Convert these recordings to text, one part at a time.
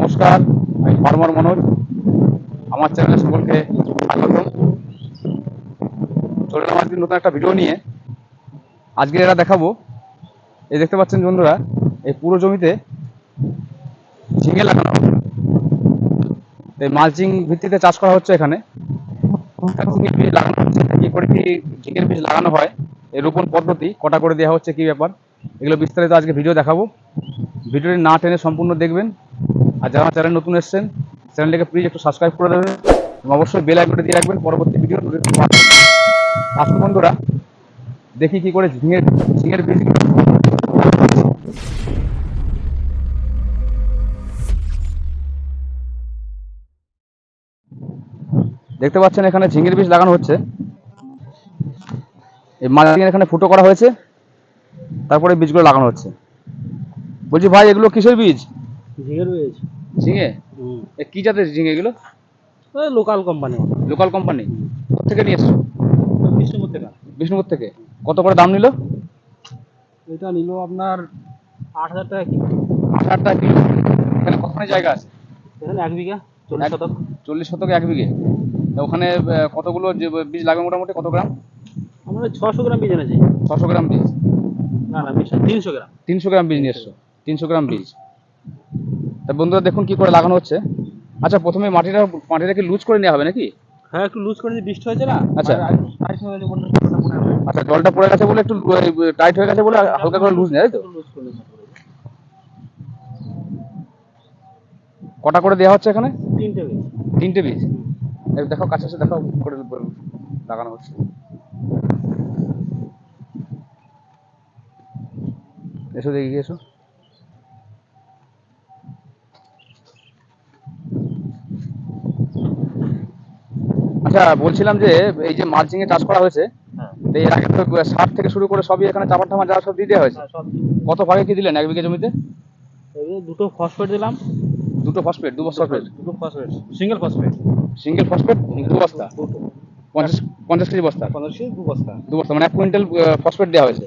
নমস্কার, আমি ফার্মার মনোজ। আমার চ্যানেলে সকলকে স্বাগতম। চলে এলাম আজকে নতুন একটা ভিডিও নিয়ে। আজকে এরা দেখাবো, এই দেখতে পাচ্ছেন বন্ধুরা, এই পুরো জমিতে ঝিঙে লাগানো হবে। এই মালচিং ভিত্তিতে চাষ করা হচ্ছে এখানে। ঝিঙের বীজ লাগানো হচ্ছে, কি করে কি ঝিঙের বীজ লাগানো হয়, এই রোপণ পদ্ধতি কটা করে দেওয়া হচ্ছে, কি ব্যাপার, এগুলো বিস্তারিত আজকে ভিডিও দেখাবো। ভিডিওটি না টেনে সম্পূর্ণ দেখবেন। আর যারা চ্যানেল নতুন এসেছেন, চ্যানেলটিকে প্লিজ একটু সাবস্ক্রাইব করে দেবেন এবং অবশ্যই বেল আইকনটি দিয়ে রাখবেন পরবর্তী ভিডিও নোটিফিকেশন পাওয়ার জন্য। আসুন বন্ধুরা, দেখি কি করে ঝিঙের বীজ। দেখতে পাচ্ছেন এখানে ঝিঙের বীজ লাগানো হচ্ছে। এই মালচিং এখানে ফুটো করা হয়েছে, তারপরে বীজগুলো লাগানো হচ্ছে। বলছি ভাই, এগুলো কিসের বীজ? ঝিঙের বীজ। ঝিঙে? কি জাতের ঝিঙে এগুলো? ওই লোকাল কোম্পানি। Local company? কোথা থেকে নিয়ে এসছো? বিষ্ণুপুর থেকে। বিষ্ণুপুর থেকে। কত করে দাম নিল? এটা নিল আপনার 8,000 টাকা কিলো। 8,000 টাকা কিলো। এখানে কতখানি জায়গা আছে? এখানে 1 বিঘা, 40 শতক। 40 শতকে 1 বিঘে। তা ওখানে কতগুলো বীজ লাগবে মোটামুটি, কত গ্রাম? আমরা 600 গ্রাম বীজ এনেছি। 600 গ্রাম বীজ? না না, 300 গ্রাম। 300 গ্রাম বীজ নিয়ে এসছো? 300 গ্রাম বীজ। তা বন্ধুরা দেখুন কি করে লাগানো হচ্ছে। আচ্ছা, প্রথমে মাটিটাকে লুজ করে নেওয়া হবে নাকি? হ্যাঁ, একটু লুজ করে দিয়ে বৃষ্টি হয়েছে না। আচ্ছা। টাইট হয়ে গেছে বলে আচ্ছা, জলটা পড়ে গেছে বলে একটু টাইট হয়ে গেছে বলে হালকা করে লুজ নেয়, তাই তো? লুজ করে। কটা করে দেওয়া হচ্ছে এখানে? 3টে বীজ। 3টে বীজ। দেখো কাছে এসে দেখো করে লাগানো হচ্ছে। এসো দেখি, এসো। আচ্ছা, বলছিলাম যে এই যে মালচিং এ চাষ করা হয়েছে, হ্যাঁ। তো এর আগে তো সার থেকে শুরু করে সবই এখানে চাপার টামা যা সব দিয়ে দেওয়া হয়েছে। হ্যাঁ, সব। কত ভাগে কি দিলেন 1 বিঘা জমিতে? এই দুটো ফসফেট দিলাম। দুটো ফসফেট, 2 বস্তা ফসফেট? দুটো phosphate, single phosphate. Single phosphate 2 বস্তা? দুটো। 50 কেজি বস্তা? 15 কেজি 2 বস্তা। 2 বস্তা মানে 1 কুইন্টাল ফসফেট দেওয়া হয়েছে।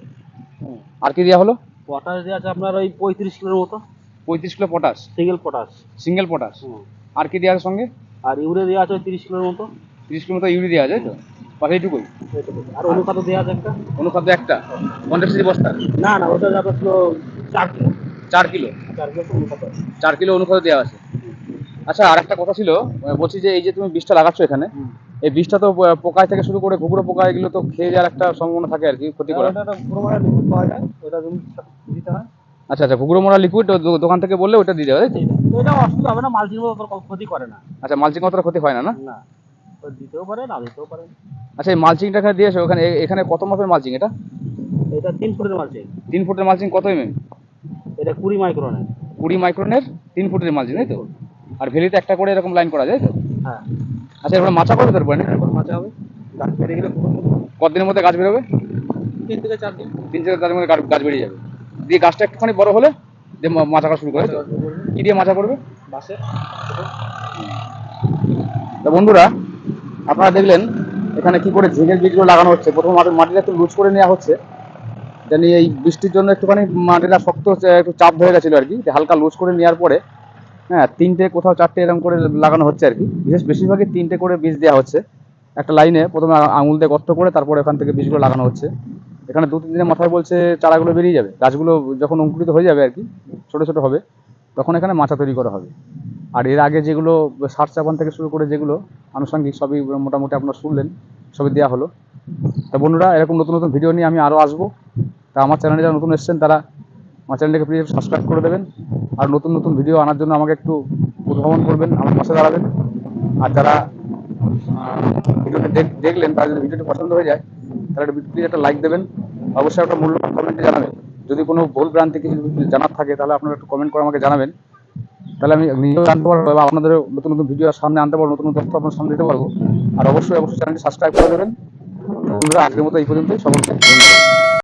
আর কি দেওয়া হলো? পটাশ দেওয়া আছে আপনার ওই 35 কিলোর মতো। 35 kilo potash? Single potash. Single potash. আর কি দেওয়া আছে সঙ্গে? আর ইউরিয়া দেওয়া আছে ওই 30 কিলোর মতো। 30 কিলো মতো ইউরিয়া দেওয়া যায়, তো বাস এইটুকুই? আর অনুখাদ্য দেওয়া আছে একটা। অনুখাদ্য একটা 50 কেজি বস্তা? না না, ওটা আপনার 4 কিলো। 4 কিলো? 4 কিলো অনুখাদ্য। 4 কিলো অনুখাদ্য দেওয়া আছে। আচ্ছা, আর একটা কথা ছিল, বলছি যে এই যে তুমি বীজটা লাগাচ্ছ এখানে, এই বীজটা তো পোকায় থেকে শুরু করে ঘুঘুরো পোকা এগুলো তো খেয়ে যাওয়ার একটা সম্ভাবনা থাকে আর কি, ক্ষতি করার। ওটা পুরো মানে লিকুইড পাওয়া যায়, ওটা জমি দিতে হয়। আচ্ছা আচ্ছা, ঘুঘুরো মোড়া লিকুইড দোকান থেকে বললে ওটা দিয়ে দেবে, তাই তো? এটা অসুবিধা হবে না, মালচিং ক্ষতি করে না। আচ্ছা, মালচিং অতটা ক্ষতি হয় না? না, না, দিতেও পারে না দিতেও পারে। আচ্ছা, এই মালচিংটা এখানে দিয়েছো, এখানে কত মাপের মালচিং এটা? এটা 3 ফুটের মালচিং। 3 ফুটের মালচিং কত এটা 20 মাইক্রনের। 20 মাইক্রনের 3 ফুটের মালচিং, তাই তো? আর ভেলিতে একটা করে এরকম লাইন করা যায়, তো? হ্যাঁ। আচ্ছা, এবার মাচা করবে তারপরে না? মাচা হবে, গাছ বেড়ে গেলে কতদিনের মধ্যে গাছ বেরোবে? 3 থেকে 4 দিন। 3 থেকে 4 দিনের মধ্যে গাছ বেরিয়ে যাবে। দিয়ে গাছটা একটুখানি বড় হলে দিয়ে মাচা করা শুরু করে, তো? কি দিয়ে মাচা করবে? বাসে। তা বন্ধুরা, আপনারা দেখলেন এখানে কি করে ঝিঙের বীজগুলো লাগানো হচ্ছে। প্রথম মাটিটা একটু লুজ করে নেওয়া হচ্ছে, জানি এই বৃষ্টির জন্য একটুখানি মাটিটা শক্ত একটু চাপ ধরে গেছিলো আর কি, হালকা লুজ করে নেওয়ার পরে, হ্যাঁ, 3টে কোথাও 4টে এরকম করে লাগানো হচ্ছে আর কি। বেশিরভাগই 3টে করে বীজ দেওয়া হচ্ছে একটা লাইনে। প্রথমে আঙুল দিয়ে গর্ত করে তারপরে এখান থেকে বীজগুলো লাগানো হচ্ছে। এখানে 2-3 দিনের মাথায় বলছে চারাগুলো বেরিয়ে যাবে, গাছগুলো যখন অঙ্কুরিত হয়ে যাবে আর কি, ছোটো ছোটো হবে, তখন এখানে মাচা তৈরি করা হবে। আর এর আগে যেগুলো সার চাপান থেকে শুরু করে যেগুলো আনুষঙ্গিক সবই মোটামুটি আপনারা শুনলেন, সবই দেওয়া হলো। তা বন্ধুরা, এরকম নতুন নতুন ভিডিও নিয়ে আমি আরও আসবো। তা আমার চ্যানেলে যারা নতুন এসেছেন তারা আমার চ্যানেলটাকে প্লিজ সাবস্ক্রাইব করে দেবেন। আর নতুন নতুন ভিডিও আনার জন্য আমাকে একটু উদ্ভাবন করবেন, আমার পাশে দাঁড়াবেন। আর যারা ভিডিওটি দেখলেন, তারা যদি ভিডিওটি পছন্দ হয়ে যায় তাহলে প্লিজ একটা লাইক দেবেন, অবশ্যই একটা মূল্যবান কমেন্টে জানাবেন। যদি কোনো ভুল ভ্রান্তি কিছু জানার থাকে তাহলে আপনারা একটু কমেন্ট করে আমাকে জানাবেন, তাহলে আমি নিজেও জানতে পারবো বা আপনাদের নতুন নতুন ভিডিও সামনে আনতে পারবো, নতুন নতুন তথ্য আপনার সামনে দিতে পারবো। আর অবশ্যই চ্যানেলটি সাবস্ক্রাইব করে দেবেন। বন্ধুরা, আজকের মতো এই পর্যন্তই। সকলকে ধন্যবাদ।